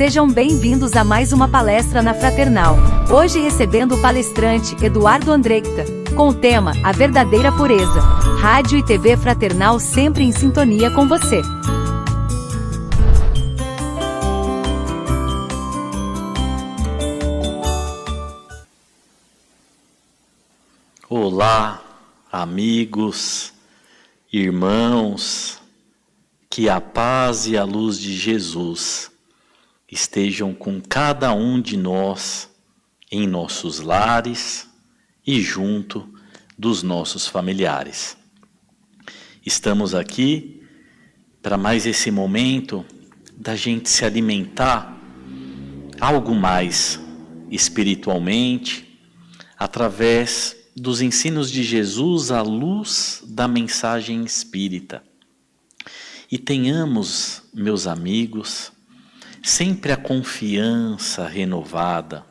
Sejam bem-vindos a mais uma palestra na Fraternal. Hoje recebendo o palestrante Eduardo Andrecta, com o tema A Verdadeira Pureza. Rádio e TV Fraternal sempre em sintonia com você. Olá, amigos, irmãos, que a paz e a luz de Jesus estejam com cada um de nós em nossos lares e junto dos nossos familiares. Estamos aqui para mais esse momento da gente se alimentar algo mais espiritualmente, através dos ensinos de Jesus à luz da mensagem espírita. E tenhamos, meus amigos, sempre a confiança renovada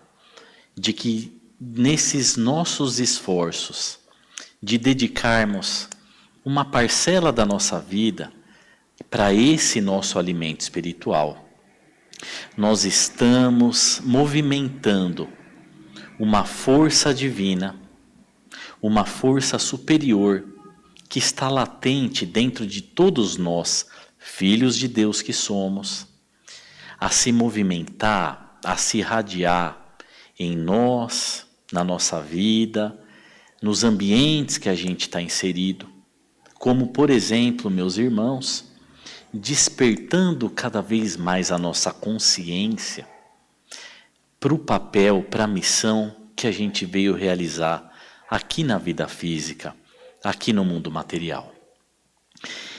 de que nesses nossos esforços de dedicarmos uma parcela da nossa vida para esse nosso alimento espiritual, nós estamos movimentando uma força divina, uma força superior que está latente dentro de todos nós, filhos de Deus que somos, a se movimentar, a se irradiar em nós, na nossa vida, nos ambientes que a gente está inserido, como, por exemplo, meus irmãos, despertando cada vez mais a nossa consciência para o papel, para a missão que a gente veio realizar aqui na vida física, aqui no mundo material.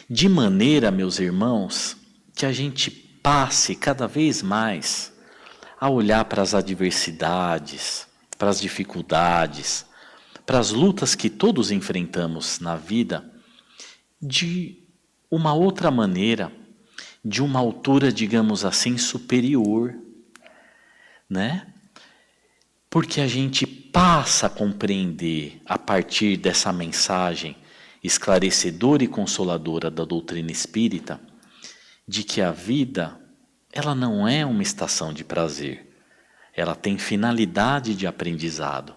De maneira, meus irmãos, que a gente passe cada vez mais a olhar para as adversidades, para as dificuldades, para as lutas que todos enfrentamos na vida, de uma outra maneira, de uma altura, digamos assim, superior, né? Porque a gente passa a compreender, a partir dessa mensagem esclarecedora e consoladora da doutrina espírita, de que a vida, ela não é uma estação de prazer, ela tem finalidade de aprendizado.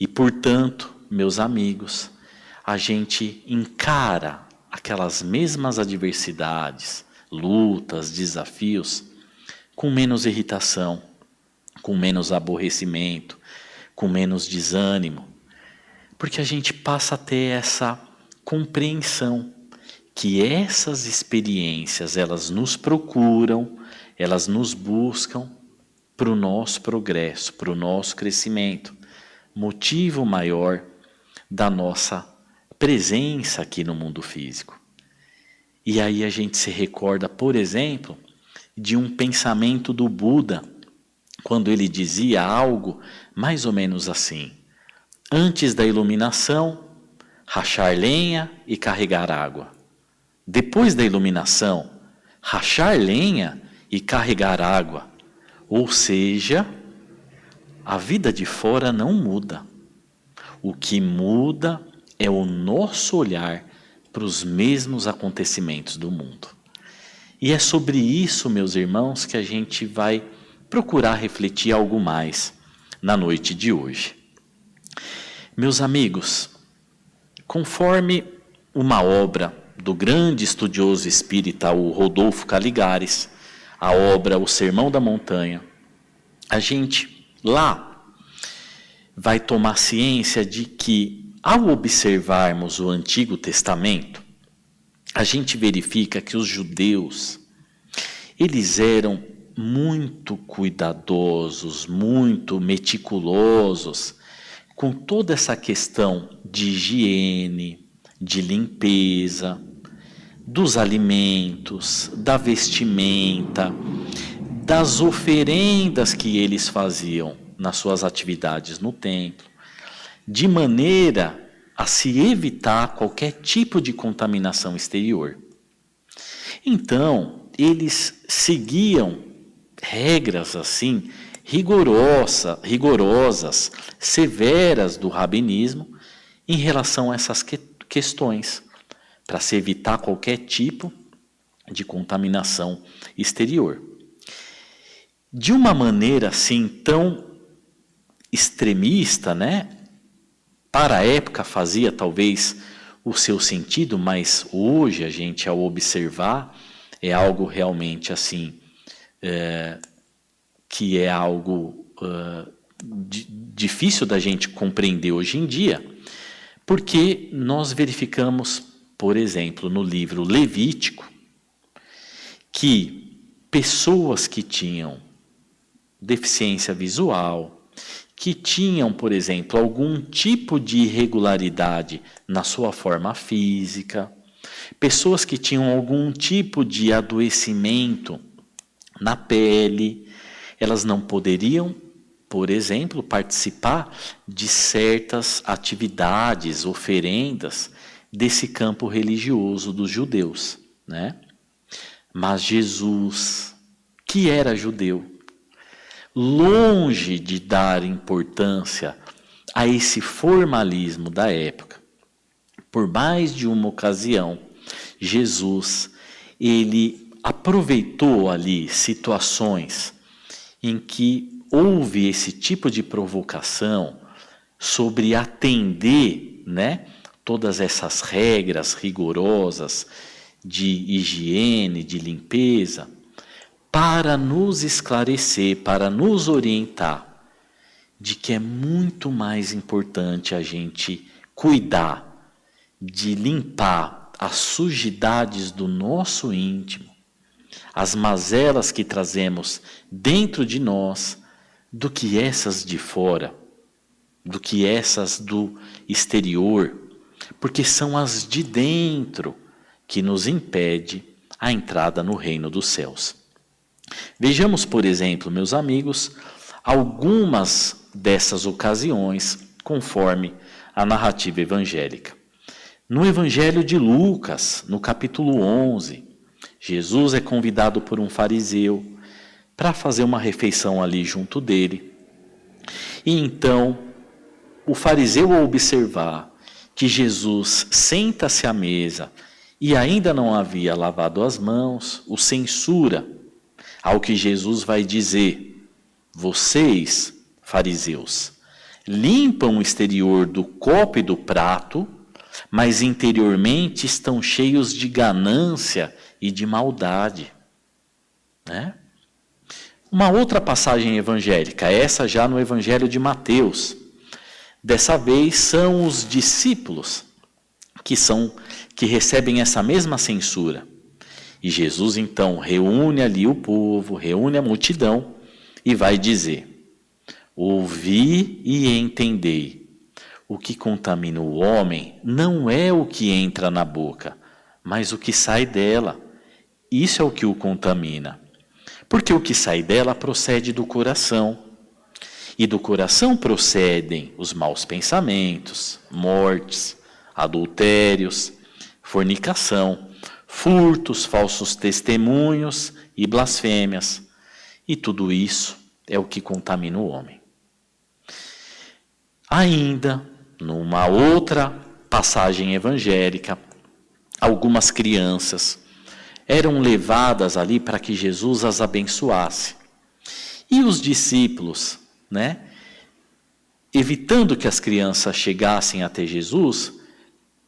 E, portanto, meus amigos, a gente encara aquelas mesmas adversidades, lutas, desafios, com menos irritação, com menos aborrecimento, com menos desânimo, porque a gente passa a ter essa compreensão que essas experiências, elas nos procuram, elas nos buscam para o nosso progresso, para o nosso crescimento, motivo maior da nossa presença aqui no mundo físico. E aí a gente se recorda, por exemplo, de um pensamento do Buda, quando ele dizia algo mais ou menos assim: antes da iluminação, rachar lenha e carregar água. Depois da iluminação, rachar lenha e carregar água. Ou seja, a vida de fora não muda. O que muda é o nosso olhar para os mesmos acontecimentos do mundo. E é sobre isso, meus irmãos, que a gente vai procurar refletir algo mais na noite de hoje. Meus amigos, conforme uma obra do grande estudioso espírita, o Rodolfo Caligares, a obra O Sermão da Montanha, a gente lá vai tomar ciência de que, ao observarmos o Antigo Testamento, a gente verifica que os judeus, eles eram muito cuidadosos, muito meticulosos com toda essa questão de higiene, de limpeza, dos alimentos, da vestimenta, das oferendas que eles faziam nas suas atividades no templo, de maneira a se evitar qualquer tipo de contaminação exterior. Então, eles seguiam regras assim rigorosas, severas do rabinismo em relação a essas questões, para se evitar qualquer tipo de contaminação exterior. de uma maneira assim tão extremista, né? Para a época fazia talvez o seu sentido, mas hoje a gente, ao observar, é algo realmente assim, que é algo difícil da gente compreender hoje em dia, porque nós verificamos, por exemplo, no livro Levítico, que pessoas que tinham deficiência visual, que tinham, por exemplo, algum tipo de irregularidade na sua forma física, pessoas que tinham algum tipo de adoecimento na pele, elas não poderiam, por exemplo, participar de certas atividades, oferendas desse campo religioso dos judeus, né? Mas Jesus, que era judeu, longe de dar importância a esse formalismo da época, por mais de uma ocasião, Jesus, ele aproveitou ali situações em que houve esse tipo de provocação sobre atender, né, todas essas regras rigorosas de higiene, de limpeza, para nos esclarecer, para nos orientar de que é muito mais importante a gente cuidar de limpar as sujidades do nosso íntimo, as mazelas que trazemos dentro de nós, do que essas de fora, do que essas do exterior, porque são as de dentro que nos impede a entrada no reino dos céus. Vejamos, por exemplo, meus amigos, algumas dessas ocasiões, conforme a narrativa evangélica. No Evangelho de Lucas, no capítulo 11, Jesus é convidado por um fariseu para fazer uma refeição ali junto dele. E então, o fariseu, ao observar que Jesus senta-se à mesa e ainda não havia lavado as mãos, o censura. Ao que Jesus vai dizer: vocês, fariseus, limpam o exterior do copo e do prato, mas interiormente estão cheios de ganância e de maldade. Né? Uma outra passagem evangélica, essa já no Evangelho de Mateus. Dessa vez são os discípulos que recebem essa mesma censura. E Jesus então reúne ali o povo, reúne a multidão e vai dizer: ouvi e entendei. O que contamina o homem não é o que entra na boca, mas o que sai dela. Isso é o que o contamina. Porque o que sai dela procede do coração. E do coração procedem os maus pensamentos, mortes, adultérios, fornicação, furtos, falsos testemunhos e blasfêmias. E tudo isso é o que contamina o homem. Ainda, numa outra passagem evangélica, algumas crianças eram levadas ali para que Jesus as abençoasse. E os discípulos, né, evitando que as crianças chegassem até Jesus,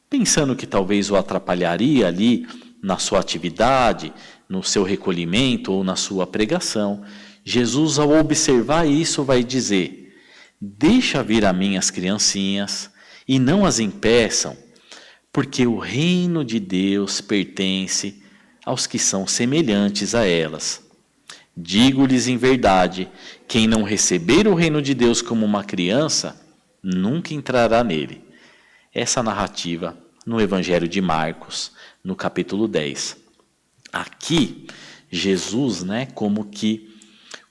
pensando que talvez o atrapalharia ali na sua atividade, no seu recolhimento ou na sua pregação, Jesus, ao observar isso, vai dizer: deixa vir a mim as criancinhas e não as impeçam, porque o reino de Deus pertence aos que são semelhantes a elas. Digo-lhes em verdade, quem não receber o reino de Deus como uma criança, nunca entrará nele. Essa narrativa no Evangelho de Marcos, no capítulo 10. Aqui, Jesus, né, como que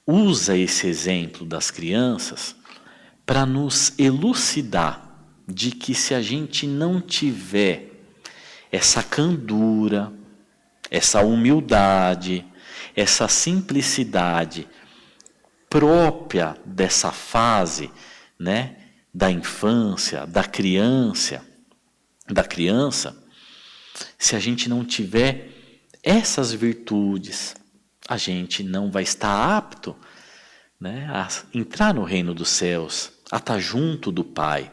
usa esse exemplo das crianças para nos elucidar de que se a gente não tiver essa candura, essa humildade, essa simplicidade própria dessa fase, né, da infância, da criança, se a gente não tiver essas virtudes, a gente não vai estar apto né, a entrar no reino dos céus, a estar junto do Pai.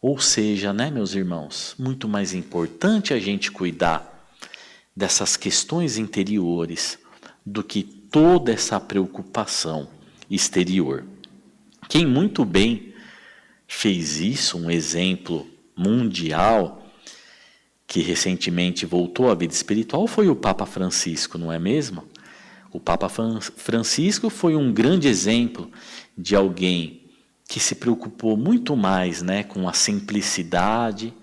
Ou seja, né, meus irmãos, muito mais importante a gente cuidar dessas questões interiores do que toda essa preocupação exterior. Quem muito bem fez isso, um exemplo mundial, que recentemente voltou à vida espiritual, foi o Papa Francisco, não é mesmo? O Papa Francisco foi um grande exemplo de alguém que se preocupou muito mais, né, com a simplicidade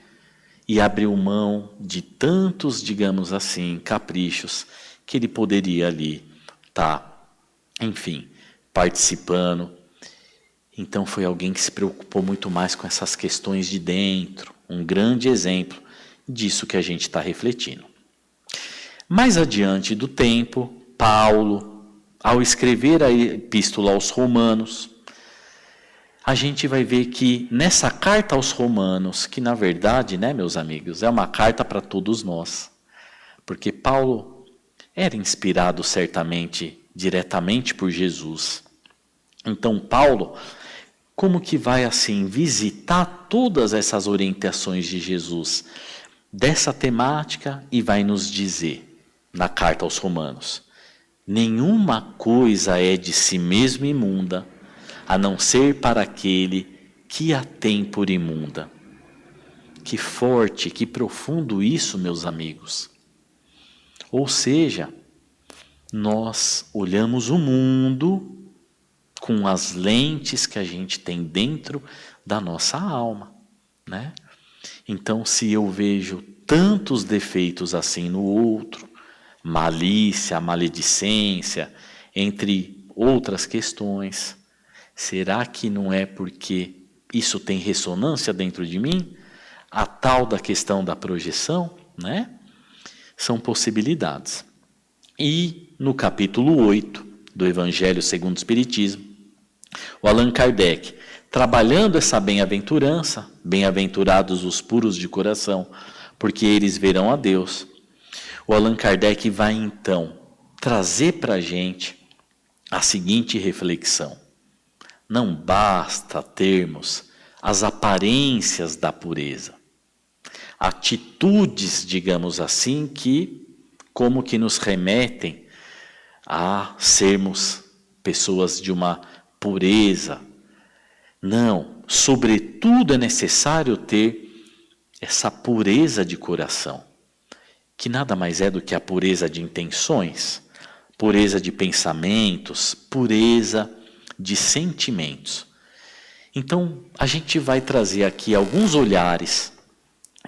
e abriu mão de tantos, digamos assim, caprichos que ele poderia ali estar, enfim, participando. Então foi alguém que se preocupou muito mais com essas questões de dentro, um grande exemplo disso que a gente está refletindo. Mais adiante do tempo, Paulo, ao escrever a epístola aos Romanos, a gente vai ver que nessa carta aos Romanos, que na verdade, né, meus amigos, é uma carta para todos nós, porque Paulo era inspirado certamente diretamente por Jesus. Então Paulo, como que vai assim visitar todas essas orientações de Jesus dessa temática e vai nos dizer na carta aos Romanos: nenhuma coisa é de si mesma imunda, a não ser para aquele que a tem por imunda. Que forte, que profundo isso, meus amigos. Ou seja, nós olhamos o mundo com as lentes que a gente tem dentro da nossa alma, né? Então, se eu vejo tantos defeitos assim no outro, malícia, maledicência, entre outras questões, será que não é porque isso tem ressonância dentro de mim? A tal da questão da projeção, né? São possibilidades. E no capítulo 8 do Evangelho segundo o Espiritismo, o Allan Kardec, trabalhando essa bem-aventurança, bem-aventurados os puros de coração, porque eles verão a Deus, o Allan Kardec vai então trazer para a gente a seguinte reflexão: não basta termos as aparências da pureza, atitudes, digamos assim, que como que nos remetem a sermos pessoas de uma pureza. Não, sobretudo é necessário ter essa pureza de coração, que nada mais é do que a pureza de intenções, pureza de pensamentos, pureza de sentimentos. Então, a gente vai trazer aqui alguns olhares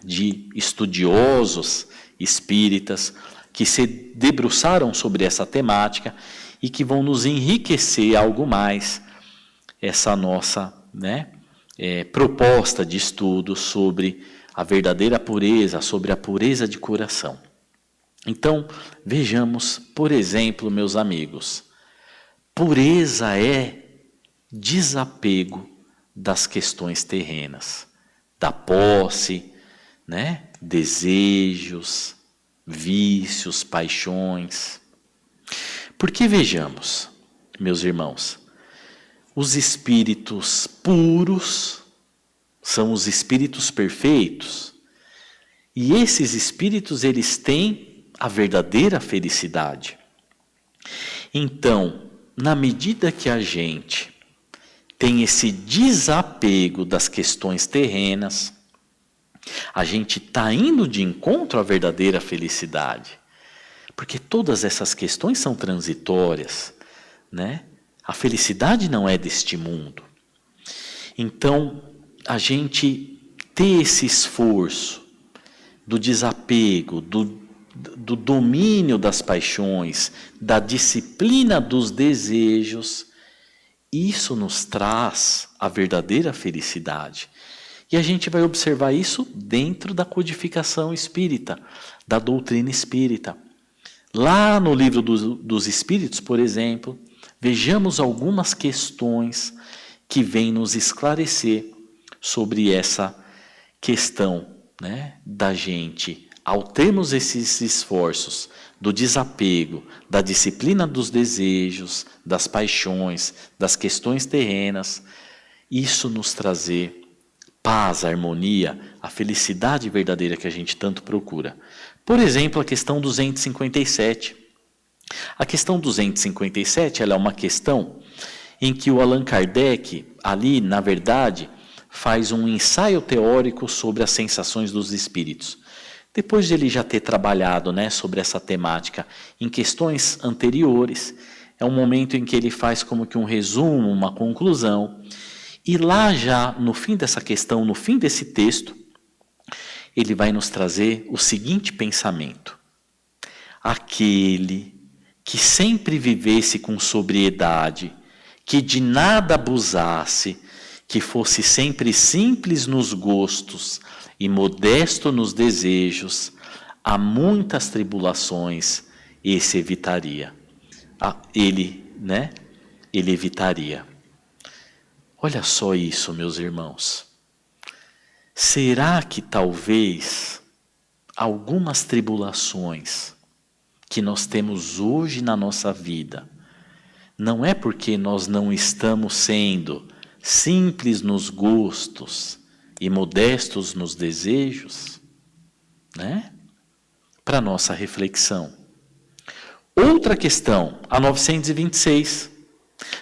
de estudiosos espíritas que se debruçaram sobre essa temática e que vão nos enriquecer algo mais essa nossa, né, proposta de estudo sobre a verdadeira pureza, sobre a pureza de coração. Então, vejamos, por exemplo, meus amigos, pureza é desapego das questões terrenas, da posse, né, desejos, vícios, paixões. Porque vejamos, meus irmãos, os espíritos puros são os espíritos perfeitos, e esses espíritos, eles têm a verdadeira felicidade. Então, na medida que a gente tem esse desapego das questões terrenas, a gente está indo de encontro à verdadeira felicidade. Porque todas essas questões são transitórias, né? A felicidade não é deste mundo. Então, a gente ter esse esforço do desapego, do domínio das paixões, da disciplina dos desejos, isso nos traz a verdadeira felicidade. E a gente vai observar isso dentro da codificação espírita, da doutrina espírita. Lá no livro dos Espíritos, por exemplo, vejamos algumas questões que vêm nos esclarecer sobre essa questão, né, da gente ao termos esses esforços do desapego, da disciplina dos desejos, das paixões, das questões terrenas, isso nos trazer paz, harmonia, a felicidade verdadeira que a gente tanto procura. Por exemplo, a questão 257. A questão 257 ela é uma questão em que o Allan Kardec, ali, na verdade, faz um ensaio teórico sobre as sensações dos espíritos. Depois de ele já ter trabalhado, né, sobre essa temática em questões anteriores, é um momento em que ele faz como que um resumo, uma conclusão. E lá já, no fim dessa questão, no fim desse texto, ele vai nos trazer o seguinte pensamento: aquele que sempre vivesse com sobriedade, que de nada abusasse, que fosse sempre simples nos gostos e modesto nos desejos, há muitas tribulações, esse evitaria. Ele evitaria. Olha só isso, meus irmãos. Será que talvez algumas tribulações que nós temos hoje na nossa vida, não é porque nós não estamos sendo simples nos gostos e modestos nos desejos, né? Para nossa reflexão. Outra questão, a 926.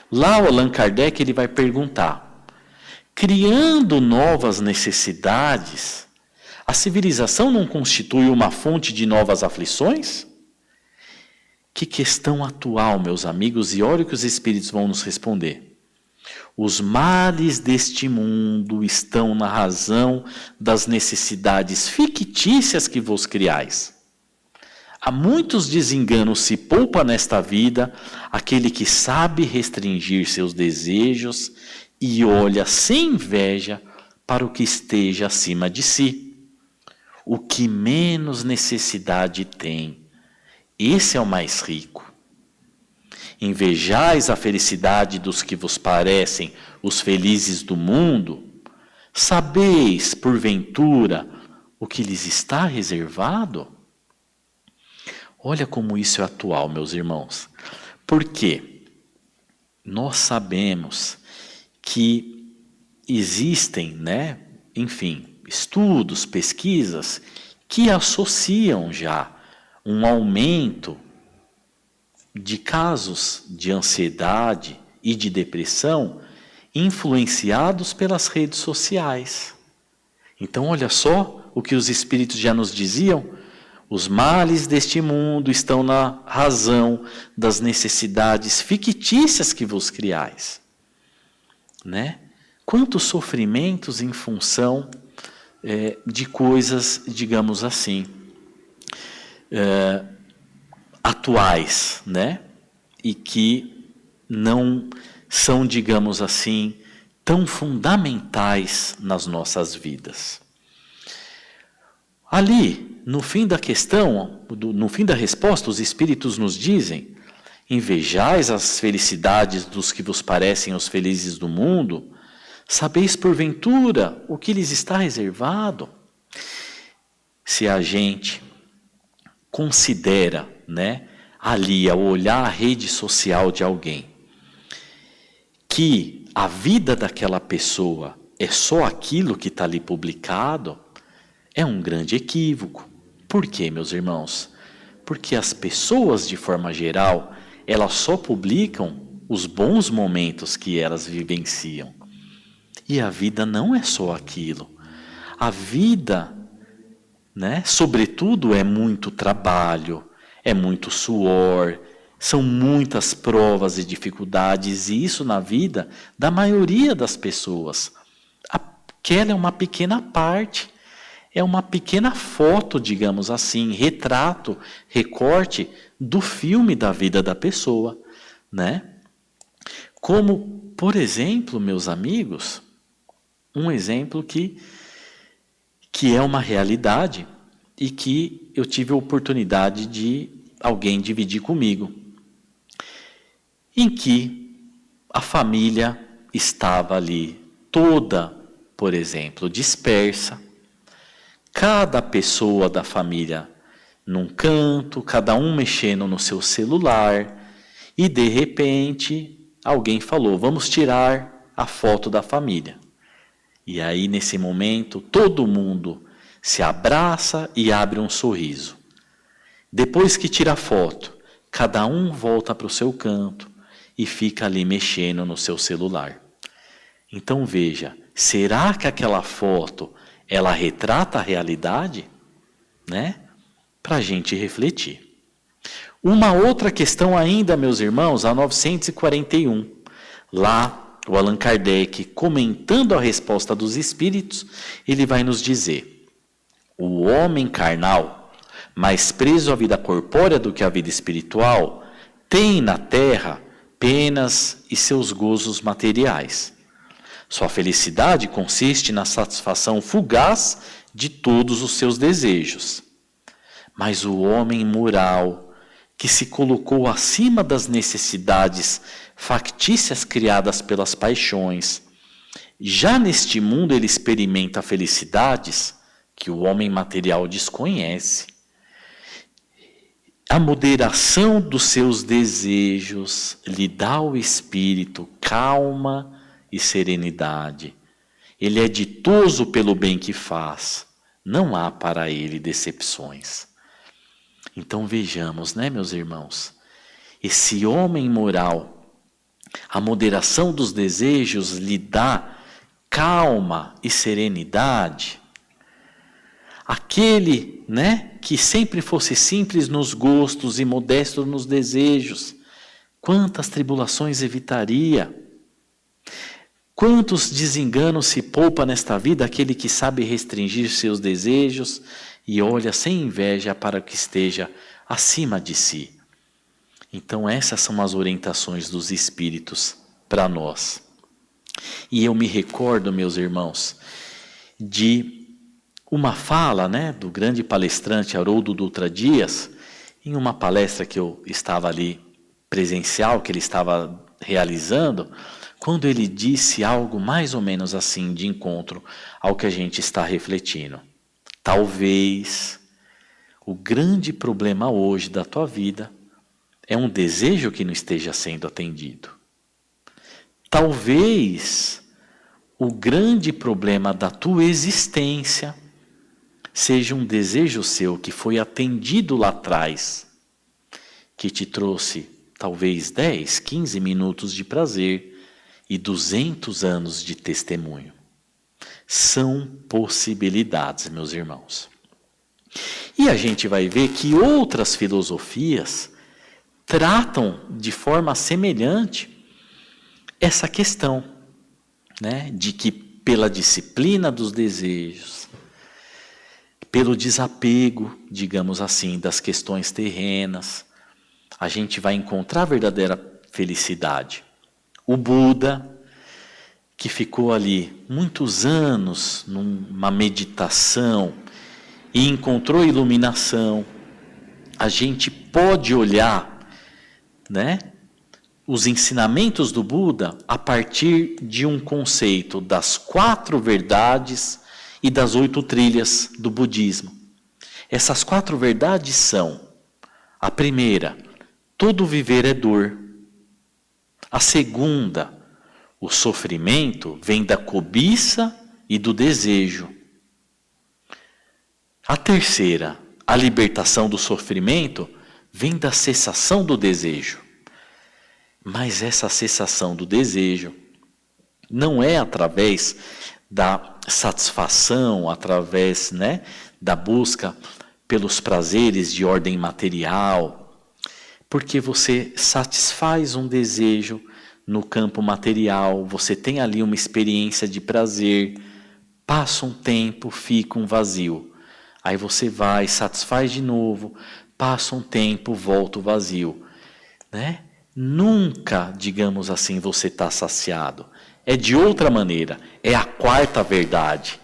Lá o Allan Kardec ele vai perguntar: criando novas necessidades, a civilização não constitui uma fonte de novas aflições? Que questão atual, meus amigos, e olha o que os espíritos vão nos responder. Os males deste mundo estão na razão das necessidades fictícias que vos criais. Há muitos desenganos se poupa nesta vida aquele que sabe restringir seus desejos e olha sem inveja para o que esteja acima de si. O que menos necessidade tem, esse é o mais rico. Invejais a felicidade dos que vos parecem os felizes do mundo? Sabeis, porventura, o que lhes está reservado? Olha como isso é atual, meus irmãos. Porque nós sabemos que existem, estudos, pesquisas que associam já um aumento de casos de ansiedade e de depressão influenciados pelas redes sociais. Então, olha só o que os espíritos já nos diziam: os males deste mundo estão na razão das necessidades fictícias que vos criais. Né? Quantos sofrimentos em função de coisas, digamos assim, atuais, né? E que não são, digamos assim, tão fundamentais nas nossas vidas. Ali, no fim da questão, no fim da resposta, os espíritos nos dizem: invejais as felicidades dos que vos parecem os felizes do mundo? Sabeis porventura o que lhes está reservado? Se a gente considera, ali ao olhar a rede social de alguém, que a vida daquela pessoa é só aquilo que está ali publicado, é um grande equívoco. Por quê, meus irmãos? Porque as pessoas, de forma geral, elas só publicam os bons momentos que elas vivenciam. E a vida não é só aquilo. A vida, sobretudo, é muito trabalho, é muito suor, são muitas provas e dificuldades, e isso na vida da maioria das pessoas. Aquela é uma pequena parte, é uma pequena foto, digamos assim, retrato, recorte do filme da vida da pessoa, Como, por exemplo, meus amigos, um exemplo que é uma realidade e que eu tive a oportunidade de alguém dividir comigo, em que a família estava ali toda, por exemplo, dispersa, cada pessoa da família num canto, cada um mexendo no seu celular, e de repente alguém falou: vamos tirar a foto da família. E aí, nesse momento, todo mundo se abraça e abre um sorriso. Depois que tira a foto, cada um volta para o seu canto e fica ali mexendo no seu celular. Então veja, será que aquela foto, ela retrata a realidade? Né? Para a gente refletir. Uma outra questão ainda, meus irmãos, a 941. Lá, o Allan Kardec, comentando a resposta dos espíritos, ele vai nos dizer: o homem carnal, mais preso à vida corpórea do que à vida espiritual, tem na terra penas e seus gozos materiais. Sua felicidade consiste na satisfação fugaz de todos os seus desejos. Mas o homem moral, que se colocou acima das necessidades factícias criadas pelas paixões, já neste mundo ele experimenta felicidades que o homem material desconhece. A moderação dos seus desejos lhe dá ao espírito calma e serenidade. Ele é ditoso pelo bem que faz. Não há para ele decepções. Então vejamos, né, meus irmãos? Esse homem moral, a moderação dos desejos lhe dá calma e serenidade. Aquele, né, que sempre fosse simples nos gostos e modesto nos desejos, quantas tribulações evitaria? Quantos desenganos se poupa nesta vida aquele que sabe restringir seus desejos e olha sem inveja para o que esteja acima de si? Então essas são as orientações dos espíritos para nós. E eu me recordo, meus irmãos, de uma fala, né, do grande palestrante Haroldo Dutra Dias, em uma palestra que eu estava ali presencial, que ele estava realizando, quando ele disse algo mais ou menos assim, de encontro ao que a gente está refletindo. Talvez o grande problema hoje da tua vida é um desejo que não esteja sendo atendido. Talvez o grande problema da tua existência seja um desejo seu que foi atendido lá atrás, que te trouxe talvez 10, 15 minutos de prazer e 200 anos de testemunho. São possibilidades, meus irmãos. E a gente vai ver que outras filosofias tratam de forma semelhante essa questão, né, de que pela disciplina dos desejos, pelo desapego, digamos assim, das questões terrenas, a gente vai encontrar a verdadeira felicidade. O Buda, que ficou ali muitos anos numa meditação e encontrou iluminação, a gente pode olhar, né, os ensinamentos do Buda a partir de um conceito das 4 verdades e das 8 trilhas do budismo. Essas 4 verdades são: a primeira, todo viver é dor. A segunda, o sofrimento vem da cobiça e do desejo. A terceira, a libertação do sofrimento vem da cessação do desejo. Mas essa cessação do desejo não é através da satisfação, através, né, da busca pelos prazeres de ordem material, porque você satisfaz um desejo no campo material, você tem ali uma experiência de prazer, passa um tempo, fica um vazio. Aí você vai, satisfaz de novo, passa um tempo, volta o vazio, né? Nunca, digamos assim, você está saciado. É de outra maneira, é a 4ª verdade.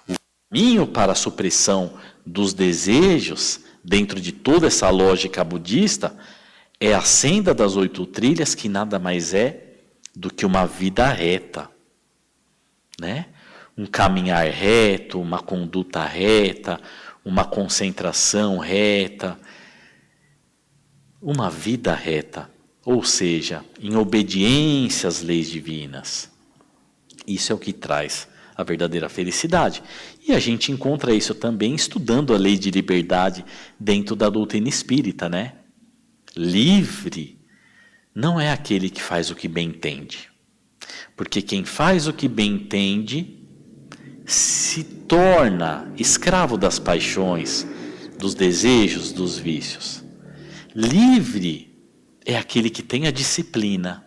O caminho para a supressão dos desejos, dentro de toda essa lógica budista, é a senda das 8 trilhas, que nada mais é do que uma vida reta, né? um caminhar reto, uma conduta reta, uma concentração reta, uma vida reta, ou seja, em obediência às leis divinas. Isso é o que traz a verdadeira felicidade. E a gente encontra isso também estudando a lei de liberdade dentro da doutrina espírita, né? Livre não é aquele que faz o que bem entende. Porque quem faz o que bem entende se torna escravo das paixões, dos desejos, dos vícios. Livre é aquele que tem a disciplina.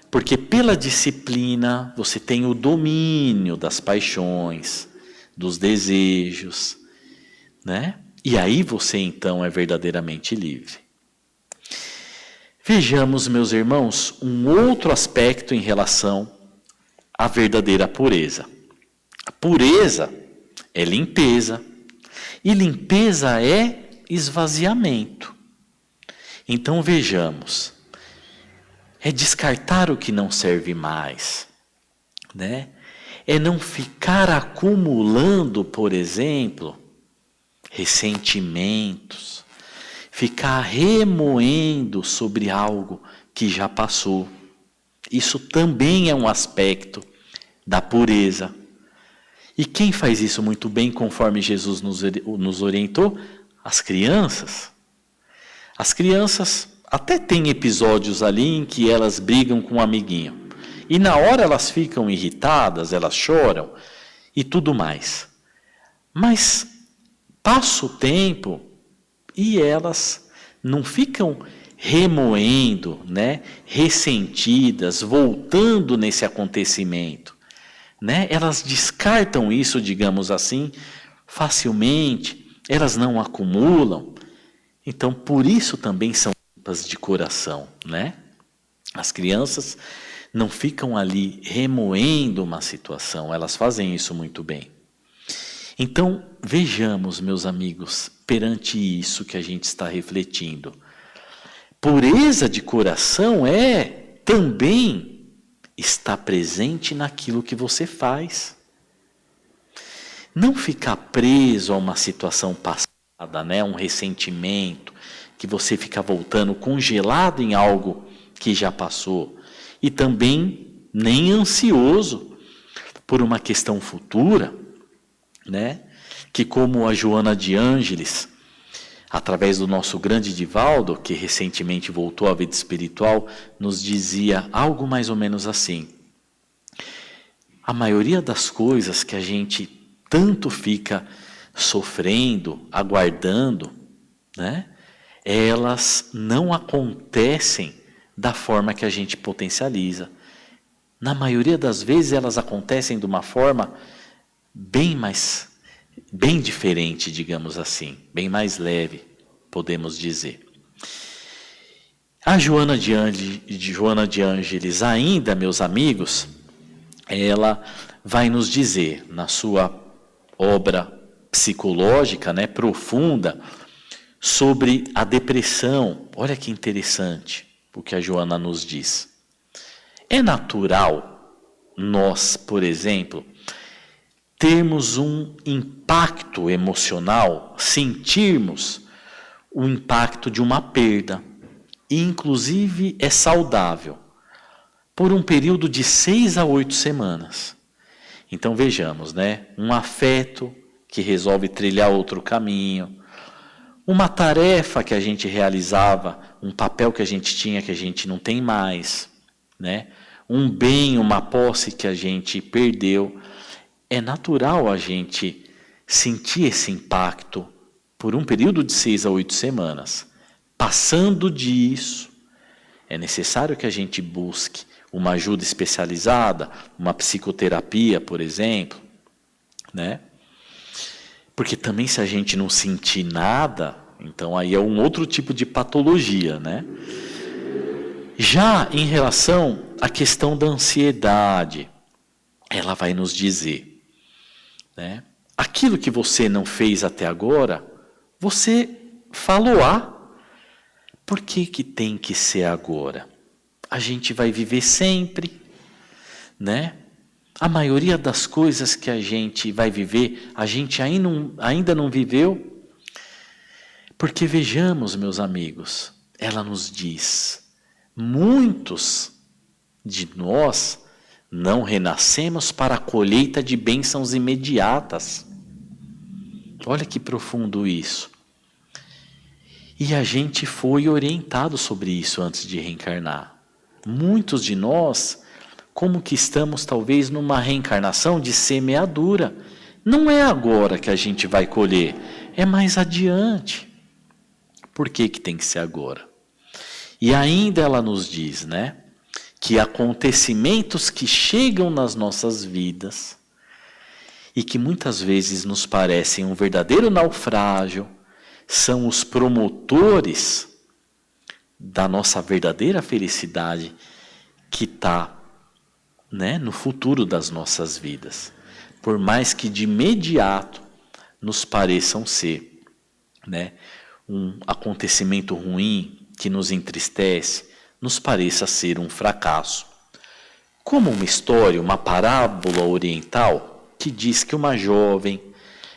Porque pela disciplina você tem o domínio das paixões, dos desejos, né? E aí você então é verdadeiramente livre. Vejamos, meus irmãos, um outro aspecto em relação à verdadeira pureza. A pureza é limpeza, e limpeza é esvaziamento. Então vejamos, é descartar o que não serve mais, né? É não ficar acumulando, por exemplo, ressentimentos, ficar remoendo sobre algo que já passou. Isso também é um aspecto da pureza. E quem faz isso muito bem, conforme Jesus nos orientou? As crianças. As crianças até têm episódios ali em que elas brigam com um amiguinho. E na hora elas ficam irritadas, elas choram e tudo mais. Mas passa o tempo e elas não ficam remoendo, né, ressentidas, voltando nesse acontecimento, né? Elas descartam isso, digamos assim, facilmente, elas não acumulam. Então, por isso também são limpas de coração, né? As crianças não ficam ali remoendo uma situação, elas fazem isso muito bem. Então, vejamos, meus amigos, perante isso que a gente está refletindo. Pureza de coração é também estar presente naquilo que você faz. Não ficar preso a uma situação passada, né? Um ressentimento, que você fica voltando congelado em algo que já passou. E também nem ansioso por uma questão futura, né? Que como a Joana de Ângeles, através do nosso grande Divaldo, que recentemente voltou à vida espiritual, nos dizia algo mais ou menos assim: a maioria das coisas que a gente tanto fica sofrendo, aguardando, né? Elas não acontecem da forma que a gente potencializa. Na maioria das vezes elas acontecem de uma forma bem diferente, digamos assim, bem mais leve, podemos dizer. A Joana de Ângeles ainda, meus amigos, ela vai nos dizer, na sua obra psicológica, né, profunda, sobre a depressão. Olha que interessante o que a Joana nos diz. É natural nós, por exemplo, termos um impacto emocional, sentirmos o impacto de uma perda. E, inclusive, é saudável, por um período de 6 a 8 semanas. Então, vejamos, né? Um afeto que resolve trilhar outro caminho, uma tarefa que a gente realizava, um papel que a gente tinha que a gente não tem mais, né? Um bem, uma posse que a gente perdeu. É natural a gente sentir esse impacto por um período de 6 a 8 semanas. Passando disso, é necessário que a gente busque uma ajuda especializada, uma psicoterapia, por exemplo, né? Porque também se a gente não sentir nada, então aí é um outro tipo de patologia, né? Já em relação à questão da ansiedade, ela vai nos dizer, né? Aquilo que você não fez até agora, você falou. Por que tem que ser agora? A gente vai viver sempre, né? A maioria das coisas que a gente vai viver, a gente ainda não viveu. Porque vejamos, meus amigos, ela nos diz, muitos de nós não renascemos para a colheita de bênçãos imediatas. Olha que profundo isso. E a gente foi orientado sobre isso antes de reencarnar. Muitos de nós, como que estamos talvez numa reencarnação de semeadura. Não é agora que a gente vai colher, é mais adiante. Por que tem que ser agora? E ainda ela nos diz, né, que acontecimentos que chegam nas nossas vidas e que muitas vezes nos parecem um verdadeiro naufrágio, são os promotores da nossa verdadeira felicidade que está, né, no futuro das nossas vidas. Por mais que de imediato nos pareçam ser, né, um acontecimento ruim que nos entristece, nos pareça ser um fracasso. Como uma história, uma parábola oriental que diz que uma jovem,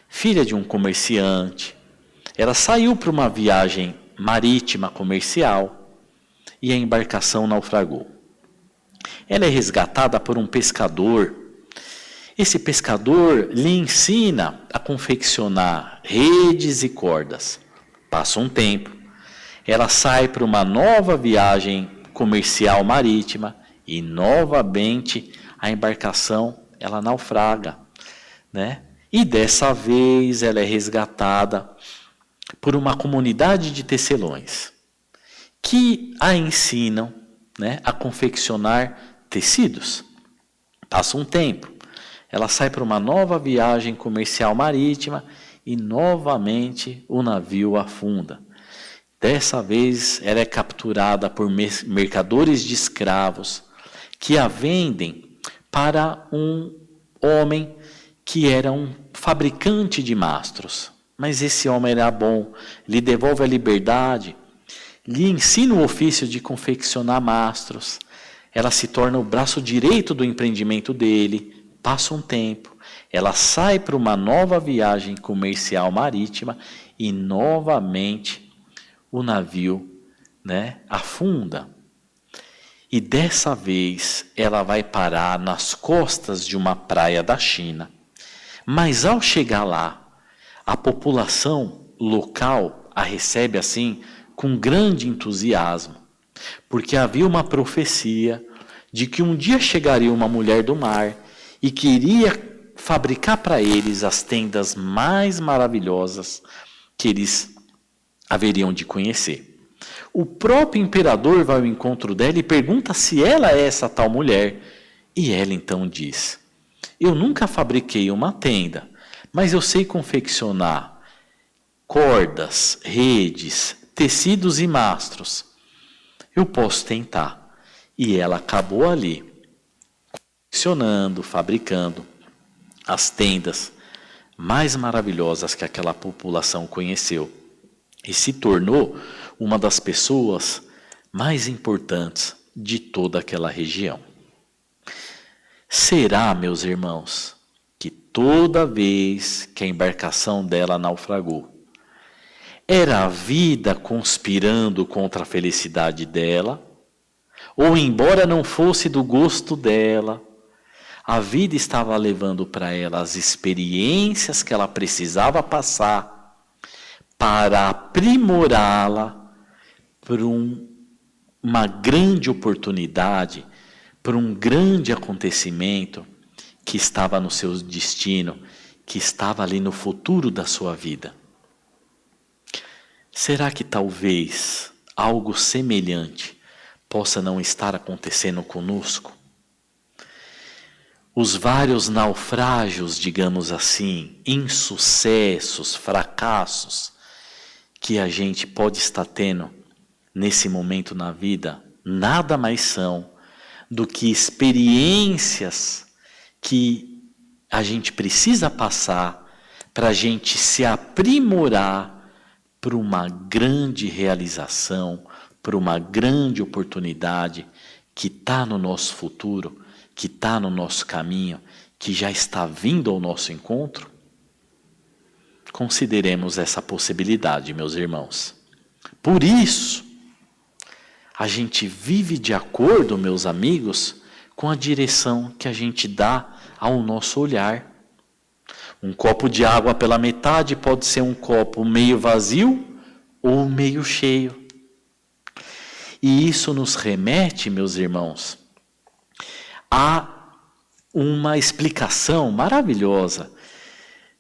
filha de um comerciante, ela saiu para uma viagem marítima comercial e a embarcação naufragou. Ela é resgatada por um pescador. Esse pescador lhe ensina a confeccionar redes e cordas. Passa um tempo, ela sai para uma nova viagem comercial marítima e novamente a embarcação ela naufraga, né? E dessa vez ela é resgatada por uma comunidade de tecelões que a ensinam, né, a confeccionar tecidos. Passa um tempo, ela sai para uma nova viagem comercial marítima e novamente o navio afunda. Dessa vez ela é capturada por mercadores de escravos que a vendem para um homem que era um fabricante de mastros. Mas esse homem era bom, lhe devolve a liberdade, lhe ensina o ofício de confeccionar mastros. Ela se torna o braço direito do empreendimento dele. Passa um tempo, ela sai para uma nova viagem comercial marítima e novamente o navio, né, afunda. E dessa vez ela vai parar nas costas de uma praia da China. Mas ao chegar lá, a população local a recebe assim com grande entusiasmo, porque havia uma profecia de que um dia chegaria uma mulher do mar e que iria fabricar para eles as tendas mais maravilhosas que eles haveriam de conhecer. O próprio imperador vai ao encontro dela e pergunta se ela é essa tal mulher. E ela então diz: eu nunca fabriquei uma tenda, mas eu sei confeccionar cordas, redes, tecidos e mastros. Eu posso tentar. E ela acabou ali, confeccionando, fabricando as tendas mais maravilhosas que aquela população conheceu. E se tornou uma das pessoas mais importantes de toda aquela região. Será, meus irmãos, que toda vez que a embarcação dela naufragou, era a vida conspirando contra a felicidade dela, ou embora não fosse do gosto dela, a vida estava levando para ela as experiências que ela precisava passar para aprimorá-la para uma grande oportunidade, para um grande acontecimento que estava no seu destino, que estava ali no futuro da sua vida. Será que talvez algo semelhante possa não estar acontecendo conosco? Os vários naufrágios, digamos assim, insucessos, fracassos, que a gente pode estar tendo nesse momento na vida, nada mais são do que experiências que a gente precisa passar para a gente se aprimorar para uma grande realização, para uma grande oportunidade que está no nosso futuro, que está no nosso caminho que já está vindo ao nosso encontro? Consideremos essa possibilidade, meus irmãos. Por isso, a gente vive de acordo, meus amigos, com a direção que a gente dá ao nosso olhar. Um copo de água pela metade pode ser um copo meio vazio ou meio cheio. E isso nos remete, meus irmãos, a uma explicação maravilhosa,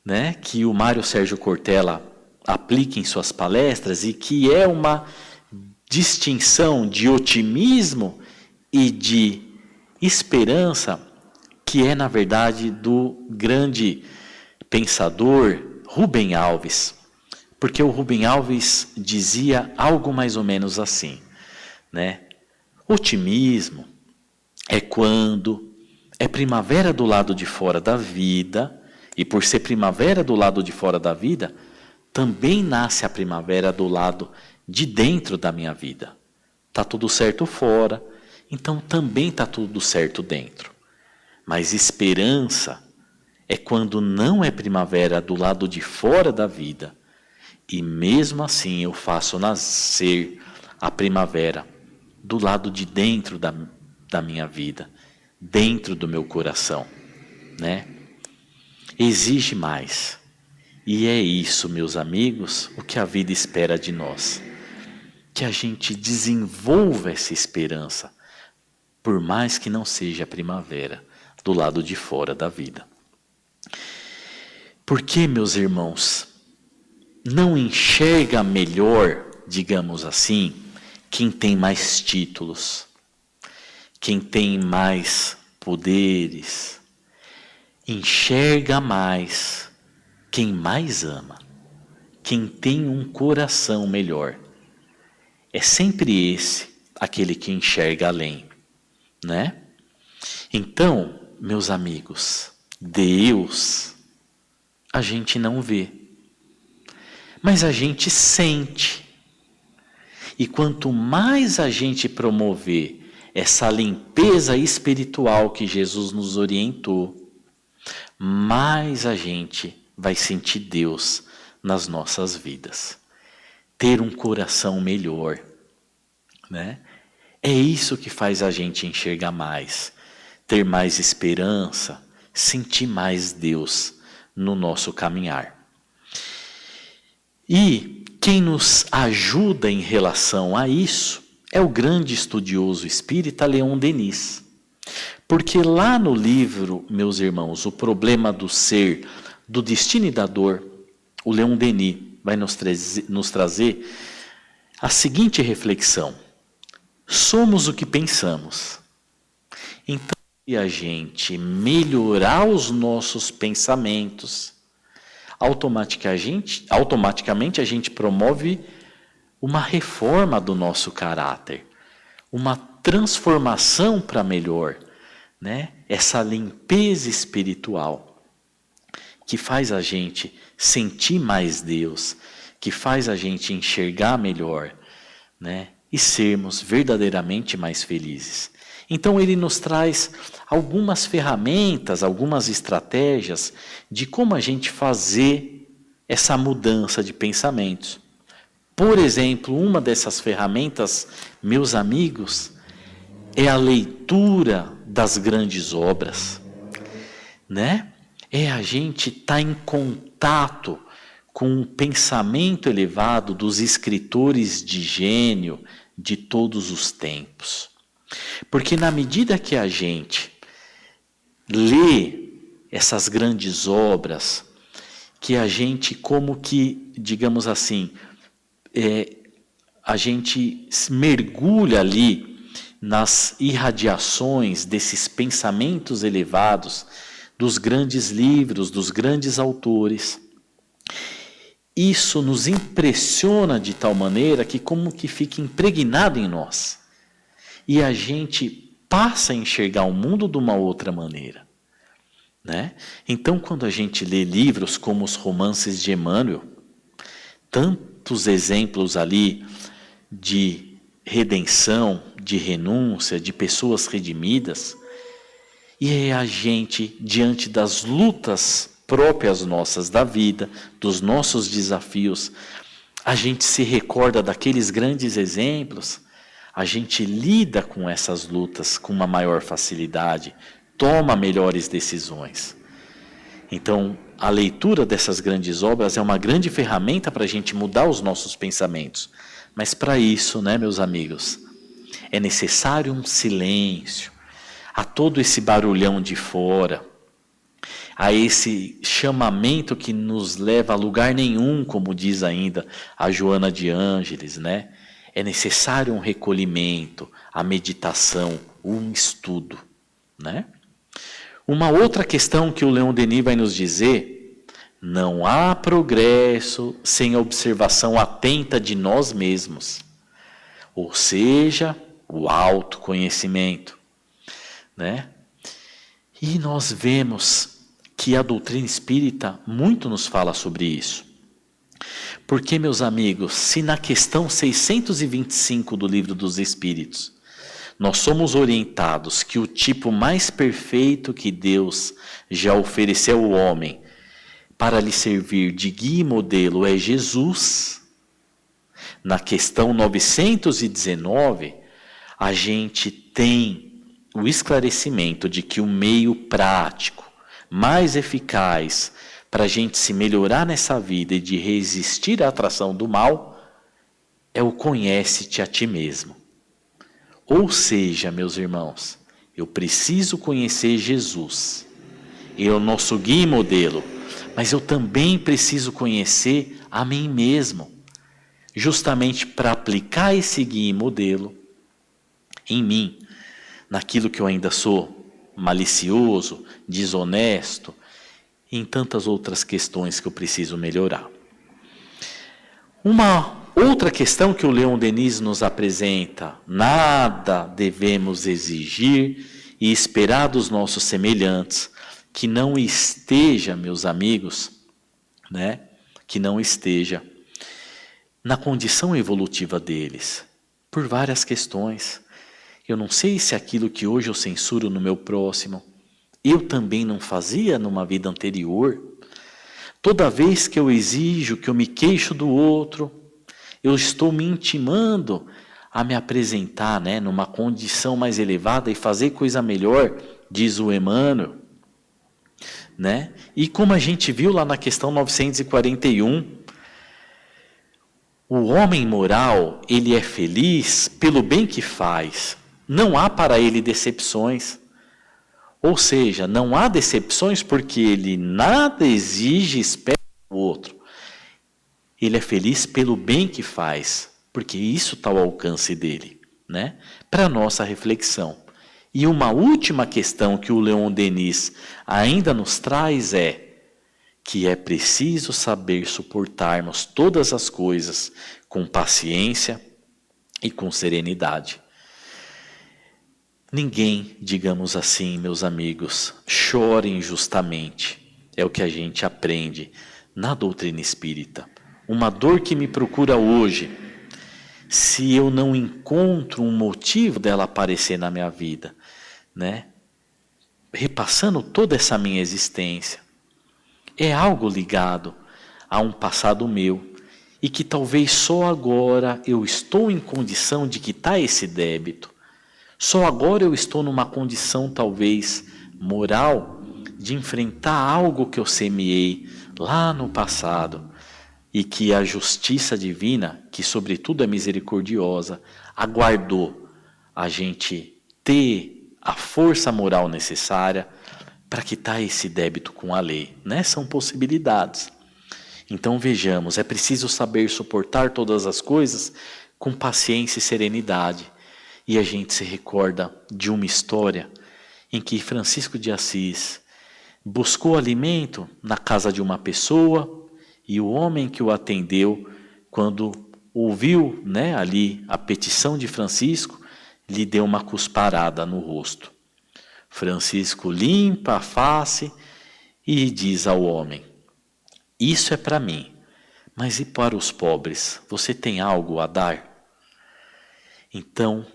né, que o Mário Sérgio Cortella aplica em suas palestras e que é uma distinção de otimismo e de esperança que é, na verdade, do grande pensador Rubem Alves. Porque o Rubem Alves dizia algo mais ou menos assim, né? Otimismo é quando é primavera do lado de fora da vida, e por ser primavera do lado de fora da vida, também nasce a primavera do lado de dentro da minha vida. Está tudo certo fora, então também está tudo certo dentro. Mas esperança é quando não é primavera do lado de fora da vida, e mesmo assim eu faço nascer a primavera do lado de dentro da minha vida, dentro do meu coração, né? Exige mais. E é isso, meus amigos, o que a vida espera de nós. Que a gente desenvolva essa esperança, por mais que não seja a primavera do lado de fora da vida. Porque, meus irmãos, não enxerga melhor, digamos assim, quem tem mais títulos, quem tem mais poderes, enxerga mais quem mais ama, quem tem um coração melhor. É sempre esse, aquele que enxerga além, né? Então, meus amigos, Deus a gente não vê, mas a gente sente. E quanto mais a gente promover essa limpeza espiritual que Jesus nos orientou, mais a gente vai sentir Deus nas nossas vidas. Ter um coração melhor, né? É isso que faz a gente enxergar mais, ter mais esperança, sentir mais Deus no nosso caminhar. E quem nos ajuda em relação a isso é o grande estudioso espírita Leon Denis. Porque lá no livro, meus irmãos, O Problema do Ser, do Destino e da Dor, o Leon Denis vai nos trazer a seguinte reflexão: somos o que pensamos. Então, se a gente melhorar os nossos pensamentos, automaticamente a gente promove uma reforma do nosso caráter, uma transformação para melhor, né? Essa limpeza espiritual que faz a gente sentir mais Deus, que faz a gente enxergar melhor, né? E sermos verdadeiramente mais felizes. Então ele nos traz algumas ferramentas, algumas estratégias de como a gente fazer essa mudança de pensamentos. Por exemplo, uma dessas ferramentas, meus amigos, é a leitura das grandes obras, né? É a gente estar em contato com o pensamento elevado dos escritores de gênio de todos os tempos. Porque na medida que a gente lê essas grandes obras, que a gente como que, digamos assim, a gente mergulha ali nas irradiações desses pensamentos elevados, dos grandes livros, dos grandes autores. Isso nos impressiona de tal maneira que como que fica impregnado em nós. E a gente passa a enxergar o mundo de uma outra maneira, né? Então, quando a gente lê livros como os romances de Emmanuel, tantos exemplos ali de redenção, de renúncia, de pessoas redimidas, E é a gente, diante das lutas próprias nossas da vida, dos nossos desafios, a gente se recorda daqueles grandes exemplos, a gente lida com essas lutas com uma maior facilidade, toma melhores decisões. Então, a leitura dessas grandes obras é uma grande ferramenta para a gente mudar os nossos pensamentos. Mas para isso, né, meus amigos, é necessário um silêncio, a todo esse barulhão de fora, a esse chamamento que nos leva a lugar nenhum, como diz ainda a Joana de Ângeles, né? É necessário um recolhimento, a meditação, um estudo, né? Uma outra questão que o Leon Denis vai nos dizer: não há progresso sem a observação atenta de nós mesmos, ou seja, o autoconhecimento, né? E nós vemos que a doutrina espírita muito nos fala sobre isso. Porque, meus amigos, se na questão 625 do Livro dos Espíritos, nós somos orientados que o tipo mais perfeito que Deus já ofereceu ao homem para lhe servir de guia e modelo é Jesus, na questão 919, a gente tem o esclarecimento de que o meio prático, mais eficaz para a gente se melhorar nessa vida e de resistir à atração do mal, é o conhece-te a ti mesmo. Ou seja, meus irmãos, eu preciso conhecer Jesus, ele é o nosso guia e modelo, mas eu também preciso conhecer a mim mesmo, justamente para aplicar esse guia e modelo em mim, naquilo que eu ainda sou malicioso, desonesto, e em tantas outras questões que eu preciso melhorar. Uma outra questão que o Leon Denis nos apresenta: nada devemos exigir e esperar dos nossos semelhantes que não esteja, meus amigos, né, que não esteja na condição evolutiva deles, por várias questões. Eu não sei se aquilo que hoje eu censuro no meu próximo, eu também não fazia numa vida anterior. Toda vez que eu exijo, que eu me queixo do outro, eu estou me intimando a me apresentar, né, numa condição mais elevada e fazer coisa melhor, diz o Emmanuel, né? E como a gente viu lá na questão 941, o homem moral, ele é feliz pelo bem que faz. Não há para ele decepções. Ou seja, não há decepções porque ele nada exige e espera do outro. Ele é feliz pelo bem que faz, porque isso está ao alcance dele, né? Para nossa reflexão. E uma última questão que o Leon Denis ainda nos traz é que é preciso saber suportarmos todas as coisas com paciência e com serenidade. Ninguém, digamos assim, meus amigos, chora injustamente. É o que a gente aprende na doutrina espírita. Uma dor que me procura hoje, se eu não encontro um motivo dela aparecer na minha vida, né? Repassando toda essa minha existência, é algo ligado a um passado meu e que talvez só agora eu estou em condição de quitar esse débito. Só agora eu estou numa condição talvez moral de enfrentar algo que eu semeei lá no passado e que a justiça divina, que sobretudo é misericordiosa, aguardou a gente ter a força moral necessária para quitar esse débito com a lei, né? São possibilidades. Então vejamos, é preciso saber suportar todas as coisas com paciência e serenidade. E a gente se recorda de uma história em que Francisco de Assis buscou alimento na casa de uma pessoa e o homem que o atendeu, quando ouviu, né, ali a petição de Francisco, lhe deu uma cusparada no rosto. Francisco limpa a face e diz ao homem: isso é para mim, mas e para os pobres? Você tem algo a dar? Então,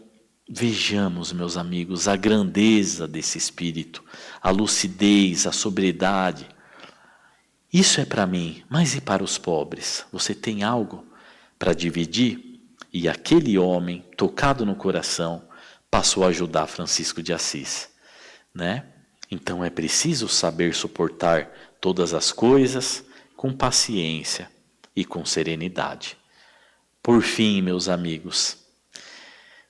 Vejamos, meus amigos, a grandeza desse Espírito, a lucidez, a sobriedade. Isso é para mim, mas e para os pobres? Você tem algo para dividir? E aquele homem, tocado no coração, passou a ajudar Francisco de Assis, né? Então é preciso saber suportar todas as coisas com paciência e com serenidade. Por fim, meus amigos,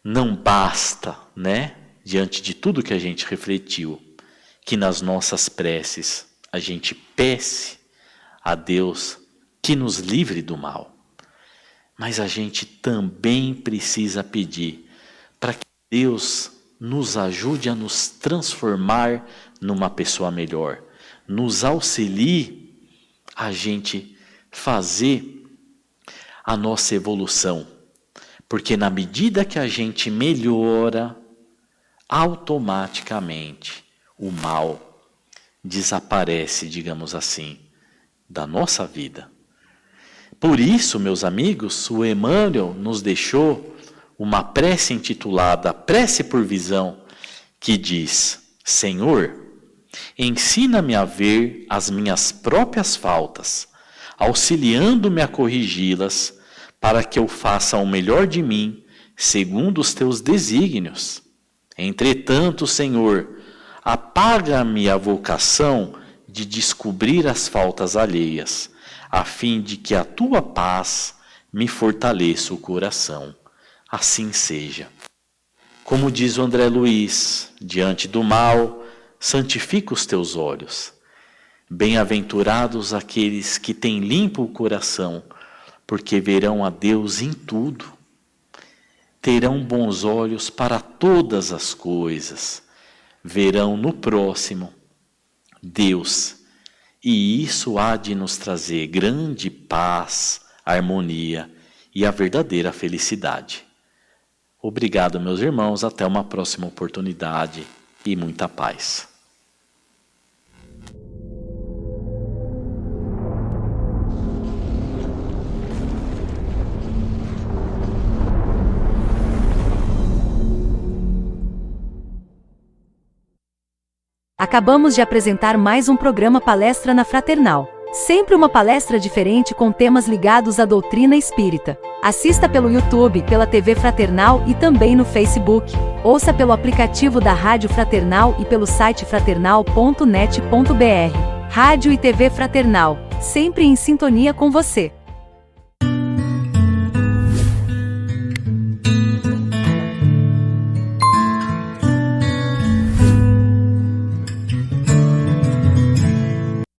não basta, né, diante de tudo que a gente refletiu, que nas nossas preces a gente peça a Deus que nos livre do mal. Mas a gente também precisa pedir para que Deus nos ajude a nos transformar numa pessoa melhor, nos auxilie a gente fazer a nossa evolução, porque na medida que a gente melhora, automaticamente o mal desaparece, digamos assim, da nossa vida. Por isso, meus amigos, o Emmanuel nos deixou uma prece intitulada Prece por Visão, que diz: Senhor, ensina-me a ver as minhas próprias faltas, auxiliando-me a corrigi-las, para que eu faça o melhor de mim, segundo os teus desígnios. Entretanto, Senhor, apaga-me a vocação de descobrir as faltas alheias, a fim de que a tua paz me fortaleça o coração. Assim seja. Como diz o André Luiz, diante do mal, santifica os teus olhos. Bem-aventurados aqueles que têm limpo o coração, porque verão a Deus em tudo. Terão bons olhos para todas as coisas. Verão no próximo Deus. E isso há de nos trazer grande paz, harmonia e a verdadeira felicidade. Obrigado, meus irmãos. Até uma próxima oportunidade e muita paz. Acabamos de apresentar mais um programa Palestra na Fraternal. Sempre uma palestra diferente com temas ligados à doutrina espírita. Assista pelo YouTube, pela TV Fraternal e também no Facebook. Ouça pelo aplicativo da Rádio Fraternal e pelo site fraternal.net.br. Rádio e TV Fraternal, sempre em sintonia com você.